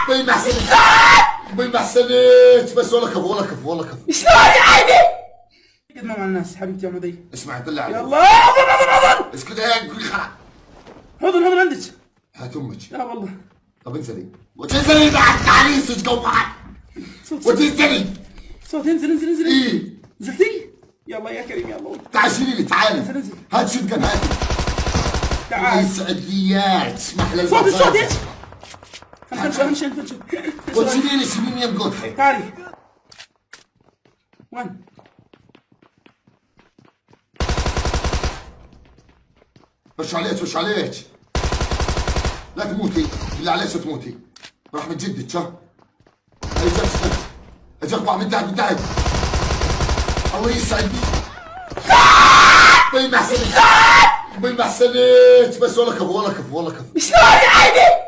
بي ما حسنت بي ما حسنت بس والله كفو والله كفو والله كفو. شلون يعني؟ قد ما مع الناس حبيبتي يا مضي. اسمع بالله عليك. يلا حضن. اسكت يا كل خرا. حضن عندك. هات امك. لا والله. طب انزلي وتنزلي بعد تعالي سجقوا بعض. وتنزلي. صوت انزل. ايه نزلتي؟ يلا يا كريم يلا. تعال شيلي لي تعالي. انزل. هات شتقن هات. تعال. يسعد لي اياك تسمح لي. صوت ايش؟ امشي. وتشيلي لي شيليني يم قطحي. تعالي. وين؟ وش عليك لا تموتي بالله عليك تموتي برحمة جدك ها. اجاك واحد من تحت الله يسعدك. بي ما حسنت بس والله كفو والله كفو والله كفو. شلون يعني؟